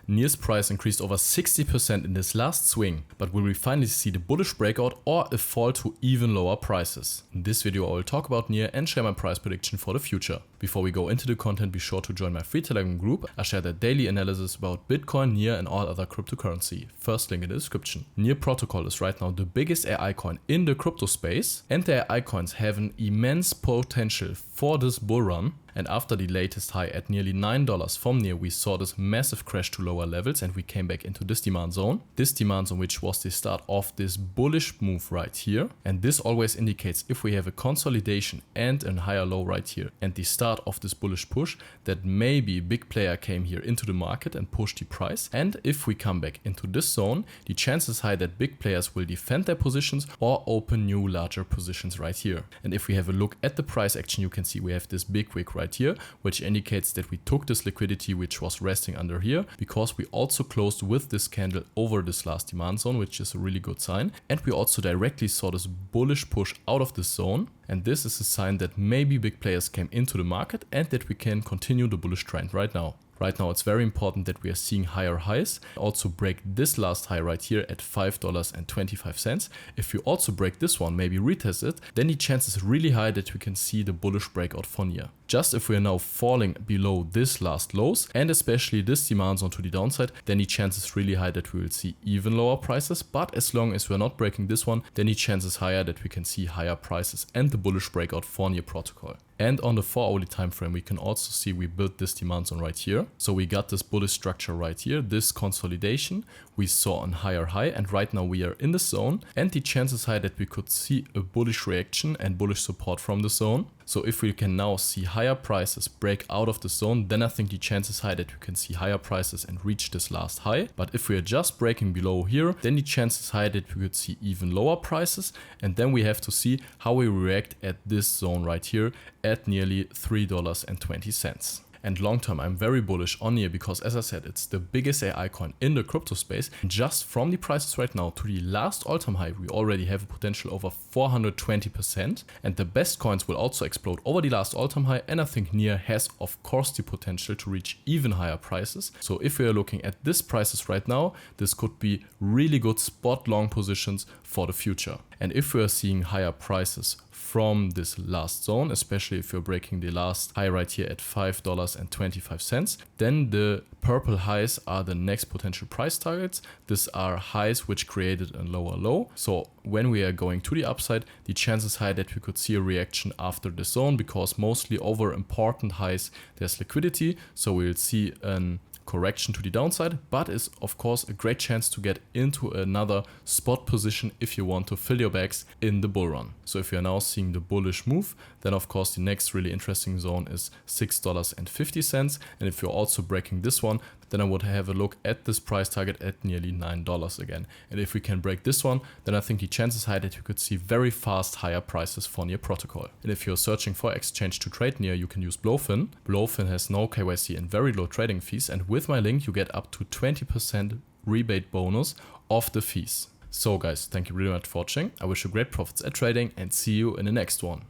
Near's price increased over 60% in this last swing, but will we finally see the bullish breakout or a fall to even lower prices? In this video I will talk about Near and share my price prediction for the future. Before we go into the content, be sure to join my free Telegram group. I share the daily analysis about Bitcoin, Near and all other cryptocurrency. First link in the description. Near protocol is right now the biggest AI coin in the crypto space, and the AI coins have an immense potential for this bull run. And after the latest high at nearly $9 from Near, we saw this massive crash to lower levels and we came back into this demand zone. This demand zone, which was the start of this bullish move right here. And this always indicates if we have a consolidation and a higher low right here and the start of this bullish push, that maybe a big player came here into the market and pushed the price. And if we come back into this zone, the chance is high that big players will defend their positions or open new larger positions right here. And if we have a look at the price action, you can see we have this big wick right here, which indicates that we took this liquidity which was resting under here, because we also closed with this candle over this last demand zone, which is a really good sign. And we also directly saw this bullish push out of this zone. And this is a sign that maybe big players came into the market and that we can continue the bullish trend right now. Right now, it's very important that we are seeing higher highs. Also break this last high right here at $5.25. If you also break this one, maybe retest it, then the chance is really high that we can see the bullish breakout for Near. Just if we are now falling below this last lows and especially this demand zone to the downside, then the chance is really high that we will see even lower prices. But as long as we're not breaking this one, then the chance is higher that we can see higher prices and the bullish breakout for Near protocol. And on the 4-hourly time frame, we can also see we built this demand zone right here. So we got this bullish structure right here, this consolidation we saw on higher high, and right now we are in the zone and the chance is high that we could see a bullish reaction and bullish support from the zone. So if we can now see higher prices break out of the zone, then I think the chance is high that we can see higher prices and reach this last high. But if we are just breaking below here, then the chance is high that we could see even lower prices. And then we have to see how we react at this zone right here at nearly $3.20. And long term, I'm very bullish on Near because, as I said, it's the biggest AI coin in the crypto space. And just from the prices right now to the last all-time high, we already have a potential over 420%. And the best coins will also explode over the last all-time high. And I think Near has, of course, the potential to reach even higher prices. So if we are looking at these prices right now, this could be really good spot long positions for the future. And if we are seeing higher prices from this last zone, especially if you're breaking the last high right here at $5.25, then the purple highs are the next potential price targets. These are highs which created a lower low. So when we are going to the upside, the chance is high that we could see a reaction after the zone, because mostly over important highs there's liquidity. So we'll see an correction to the downside, but is of course a great chance to get into another spot position if you want to fill your bags in the bull run. So if you're now seeing the bullish move, then of course the next really interesting zone is $6.50. And if you're also breaking this one, then I would have a look at this price target at nearly $9 again. And if we can break this one, then I think the chance is high that you could see very fast higher prices for Near protocol. And if you're searching for exchange to trade Near, you can use Blofin. Blofin has no KYC and very low trading fees. And with my link, you get up to 20% rebate bonus off the fees. So guys, thank you really much for watching. I wish you great profits at trading and see you in the next one.